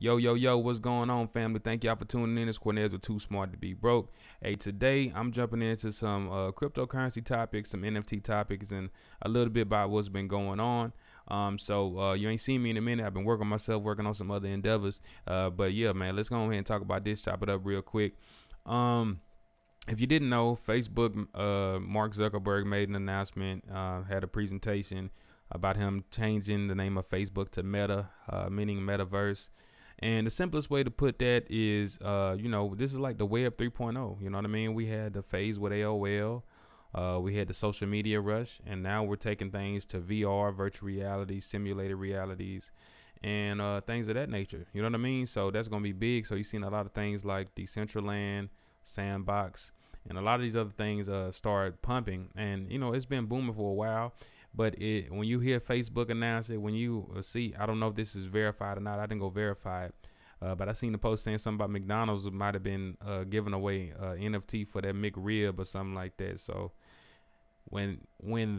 Yo, what's going on, family? Thank y'all for tuning in. It's Cornez with Too Smart to Be Broke. Hey, today I'm jumping into some cryptocurrency topics, some NFT topics, and a little bit about what's been going on. So you ain't seen me in a minute. I've been working myself, working on some other endeavors. But yeah, man, let's go ahead and talk about this, chop it up real quick. If you didn't know, Facebook, Mark Zuckerberg made an announcement, had a presentation about him changing the name of Facebook to Meta, meaning MetaVerse. And the simplest way to put that is, this is like the web 3.0. You know what I mean? We had the phase with AOL. We had the social media rush. And now we're taking things to VR, virtual reality, simulated realities, and things of that nature. You know what I mean? So that's going to be big. So you've seen a lot of things like Decentraland, Sandbox, and a lot of these other things start pumping. And, it's been booming for a while. But when you hear Facebook announce it, when you see, I don't know if this is verified or not. I didn't go verify it. But I seen the post saying something about McDonald's might have been giving away NFT for that McRib or something like that. So when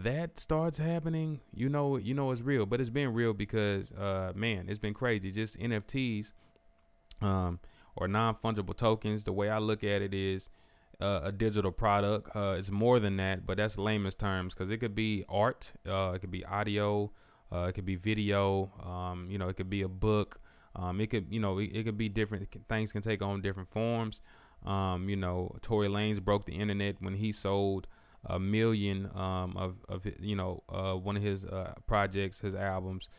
that starts happening, you know it's real. But it's been real because, man, it's been crazy. Just NFTs or non-fungible tokens. The way I look at it is, a digital product. It's more than that, but that's layman's terms, because it could be art, it could be audio, it could be video, it could be a book, it could be different things, can take on different forms. Tory Lanez broke the internet when he sold 1 million of one of his projects, his albums,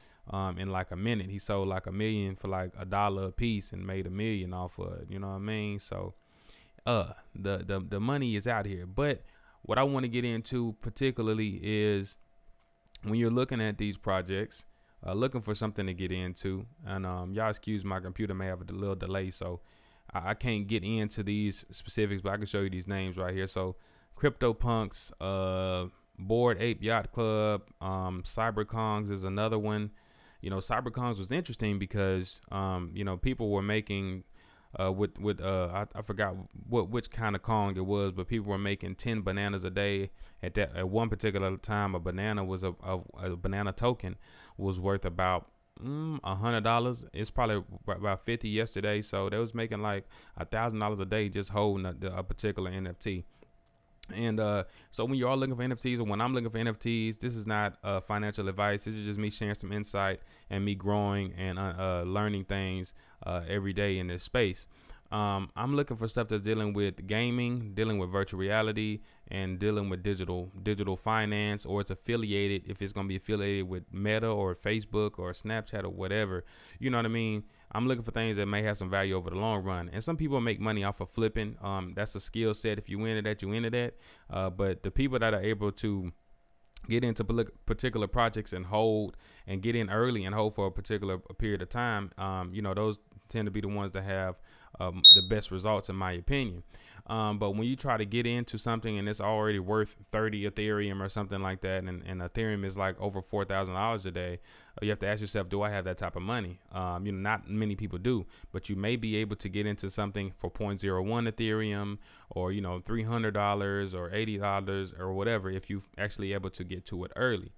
in like a minute. He sold like 1 million for like $1 a piece and made 1 million off of it. You know what I mean? So the money is out here. But what I want to get into particularly is when you're looking at these projects, looking for something to get into, and y'all excuse my computer may have a little delay, so I can't get into these specifics, but I can show you these names right here. So CryptoPunks, Bored Ape Yacht Club, CyberKongs is another one. CyberKongs was interesting because people were making I forgot which kind of Kong it was, but people were making 10 bananas a day. At one particular time, a banana was a banana token was worth about $100. It's probably about 50 yesterday, so they was making like $1,000 a day just holding a particular NFT. And so when you are looking for NFTs, or when I'm looking for NFTs, this is not financial advice. This is just me sharing some insight and me growing and learning things every day in this space. I'm looking for stuff that's dealing with gaming, dealing with virtual reality, and dealing with digital finance, or it's affiliated, if it's going to be affiliated with Meta or Facebook or Snapchat or whatever. You know what I mean? I'm looking for things that may have some value over the long run. And some people make money off of flipping. That's a skill set. If you into that, you into that. But the people that are able to get into particular projects and hold and get in early and hold for a particular period of time, those tend to be the ones that have the best results, in my opinion. But when you try to get into something and it's already worth 30 Ethereum or something like that, and Ethereum is like over $4,000 a day, you have to ask yourself, do I have that type of money? Not many people do, but you may be able to get into something for 0.01 Ethereum, or $300 or $80 or whatever, if you actually able to get to it early.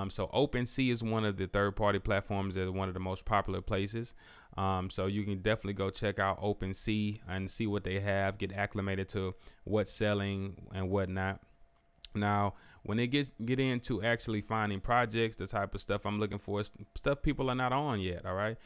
So OpenSea is one of the third-party platforms that is one of the most popular places. So you can definitely go check out OpenSea and see what they have, get acclimated to what's selling and whatnot. Now, when it get into actually finding projects, the type of stuff I'm looking for is stuff people are not on yet. All right.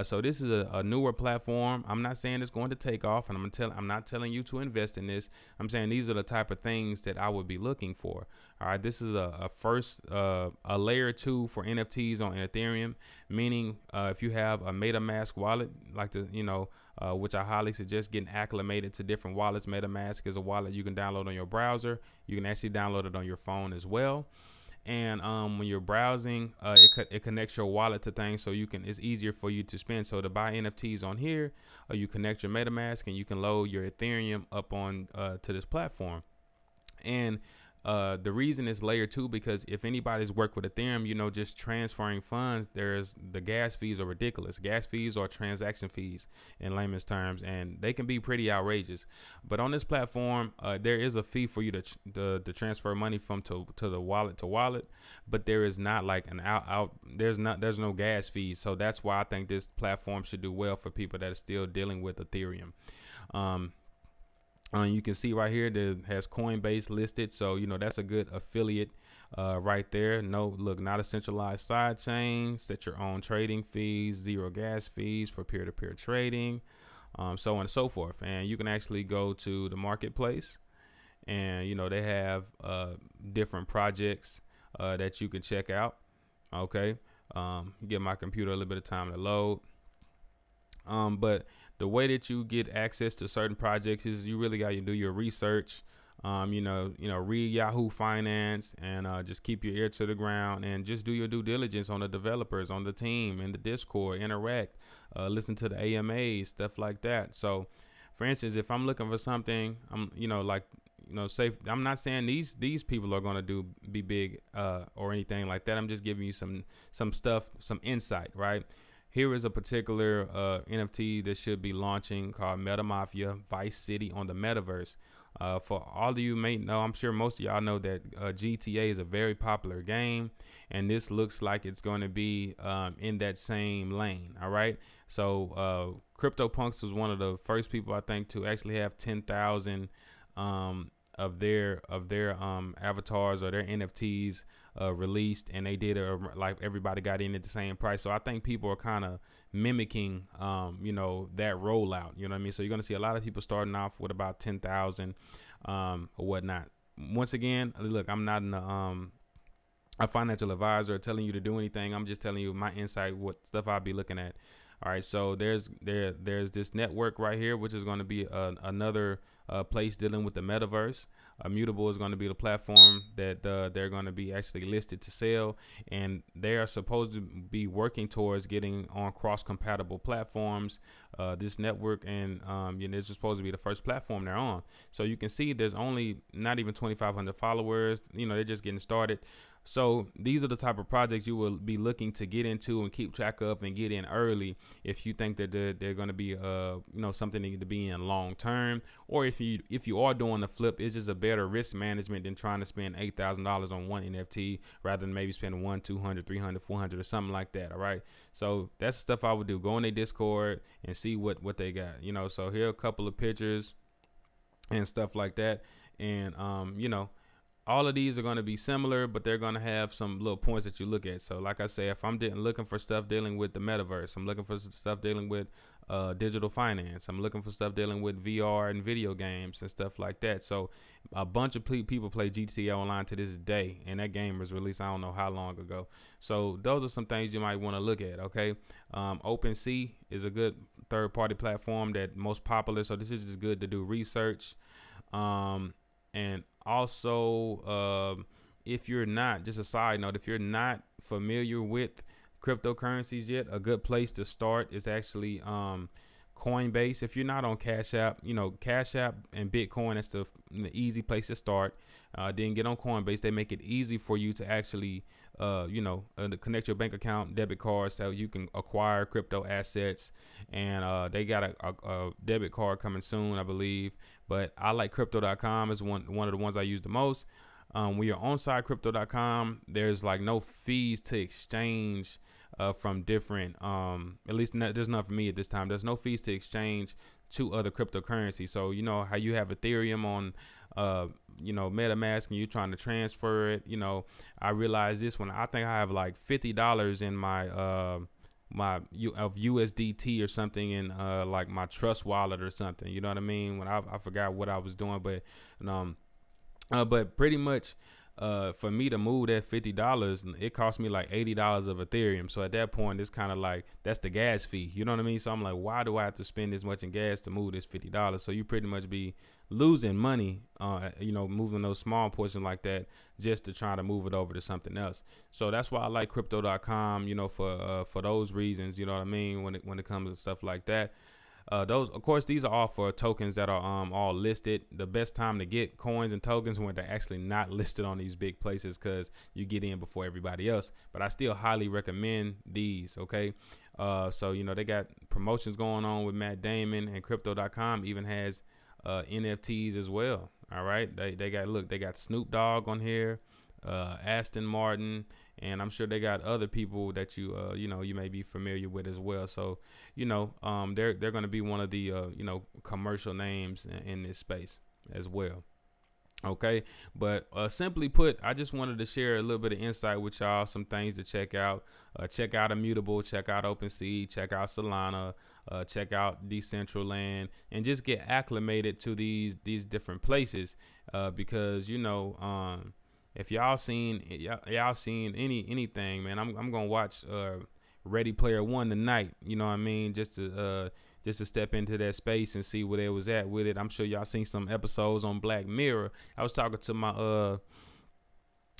So this is a newer platform. I'm not saying it's going to take off, and I'm not telling you to invest in this. I'm saying these are the type of things that I would be looking for. All right. This is a first, a layer 2 for NFTs on Ethereum, meaning if you have a MetaMask wallet, like which I highly suggest getting acclimated to different wallets. MetaMask is a wallet you can download on your browser. You can actually download it on your phone as well. And when you're browsing, it connects your wallet to things, so it's easier for you to spend. So to buy NFTs on here, you connect your MetaMask and you can load your Ethereum up on to this platform. And The reason it's layer 2 because if anybody's worked with Ethereum, you know, just transferring funds, there's the gas fees are ridiculous. Gas fees are transaction fees in layman's terms, and they can be pretty outrageous. But on this platform, there is a fee for you to transfer money from to the wallet to wallet, but there is not like an there's no gas fees. So that's why I think this platform should do well for people that are still dealing with Ethereum. You can see right here that has COINBASE listed, so you know that's a good affiliate right there. Not a centralized side chain. Set your own trading fees, zero gas fees for peer-to-peer trading, so on and so forth. And you can actually go to the marketplace, and you know they have different projects that you can check out. Okay, give my computer a little bit of time to load. But the way that you get access to certain projects is you really got to do your research. Read Yahoo Finance and just keep your ear to the ground and just do your due diligence on the developers, on the team, in the Discord, interact, listen to the AMAs, stuff like that. So, for instance, if I'm looking for something, say I'm not saying these people are going to be big or anything like that. I'm just giving you some stuff, some insight, right? Here is a particular NFT that should be launching called Meta Mafia Vice City on the MetaVerse. For all of you may know, I'm sure most of y'all know that GTA is a very popular game, and this looks like it's going to be in that same lane. All right. So CryptoPunks was one of the first people, I think, to actually have 10,000 of their avatars or their NFTs released, and they did like everybody got in at the same price. So I think people are kind of mimicking that rollout, you know what I mean? So you're gonna see a lot of people starting off with about 10,000 or whatnot. Once again, look, I'm not a financial advisor telling you to do anything. I'm just telling you my insight, what stuff I'll be looking at. All right, so there's this network right here, which is going to be another place dealing with the metaverse. Mutable is going to be the platform that they're going to be actually listed to sell, and they are supposed to be working towards getting on cross-compatible platforms. This network, and it's supposed to be the first platform they're on. So you can see there's only not even 2,500 followers. You know, they're just getting started. So these are the type of projects you will be looking to get into and keep track of and get in early if you think that they're going to be something to be in long term, or if you are doing the flip, it's just a better risk management than trying to spend $8,000 on one NFT rather than maybe spending 100, 200, 300, 400 or something like that. All right, so that's the stuff I would do. Go in their Discord and see what they got. So here are a couple of pictures and stuff like that, and all of these are going to be similar, but they're going to have some little points that you look at. So like I say, if I'm looking for stuff dealing with the metaverse, I'm looking for stuff dealing with digital finance, I'm looking for stuff dealing with VR and video games and stuff like that. So a bunch of people play GTA Online to this day, and that game was released I don't know how long ago. So those are some things you might want to look at. Okay, OpenSea is a good third-party platform that most popular. So this is just good to do research. And also, if you're not, just a side note, if you're not familiar with cryptocurrencies yet, a good place to start is actually COINBASE. If you're not on Cash App, Cash App and Bitcoin, that's the easy place to start. Then get on COINBASE. They make it easy for you to actually, connect your bank account, debit cards, so you can acquire crypto assets. And they got a debit card coming soon, I believe. But I like crypto.com is one of the ones I use the most. When you're on site crypto.com, there's like no fees to exchange from different, at least there's none for me at this time. There's no fees to exchange to other cryptocurrencies. So you know how you have Ethereum on MetaMask and you're trying to transfer it. I realized this when I think I have like $50 in my of USDT or something in like my Trust wallet or something. You know what I mean? When I forgot what I was doing, but pretty much for me to move that $50, it cost me like $80 of Ethereum. So at that point, it's kind of like that's the gas fee. You know what I mean? So I'm like, why do I have to spend this much in gas to move this $50? So you pretty much be losing money, moving those small portions like that just to try to move it over to something else. So that's why I like crypto.com, for those reasons, you know what I mean, when it comes to stuff like that. Those, of course, these are all for tokens that are all listed. The best time to get coins and tokens when they're actually not listed on these big places, because you get in before everybody else. But I still highly recommend these. Okay, so you know, they got promotions going on with Matt Damon, and Crypto.com even has NFTs as well. All right, they got Snoop Dogg on here, Aston Martin, and I'm sure they got other people that you may be familiar with as well. So they're going to be one of the commercial names in this space as well. Okay, but simply put, I just wanted to share a little bit of insight with y'all, some things to check out. Check out Immutable, check out OpenSea, check out Solana, check out Decentraland, and just get acclimated to these different places, because if y'all seen anything, man, I'm gonna watch Ready Player One tonight. You know what I mean? Just to step into that space and see where they was at with it. I'm sure y'all seen some episodes on Black Mirror. I was talking to my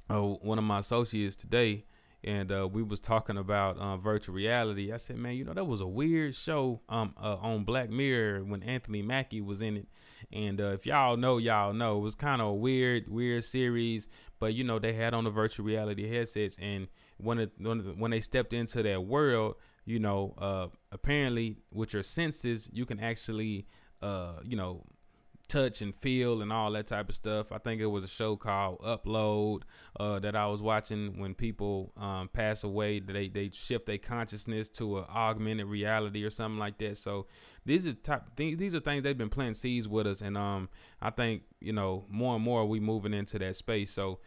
one of my associates today, and we was talking about virtual reality. I said, man, that was a weird show on Black Mirror when Anthony Mackie was in it. And if y'all know, it was kind of a weird series. But they had on the virtual reality headsets, and when they stepped into that world, apparently with your senses, you can actually touch and feel and all that type of stuff. I think it was a show called Upload that I was watching. When people pass away, they shift their consciousness to an augmented reality or something like that. So these are things they've been planting seeds with us, and I think more and more we moving into that space. So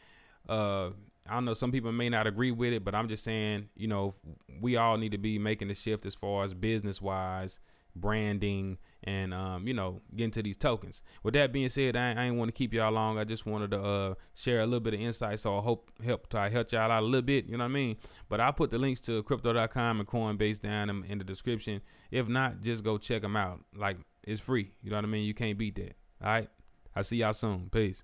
I don't know, some people may not agree with it, but I'm just saying, we all need to be making the shift as far as business wise, branding, and getting to these tokens. With that being said, I ain't want to keep y'all long. I just wanted to share a little bit of insight, so I hope help y'all out a little bit, you know what I mean? But I'll put the links to crypto.com and COINBASE down in the description. If not, just go check them out. Like, it's free, you know what I mean? You can't beat that. All right, I'll see y'all soon. Peace.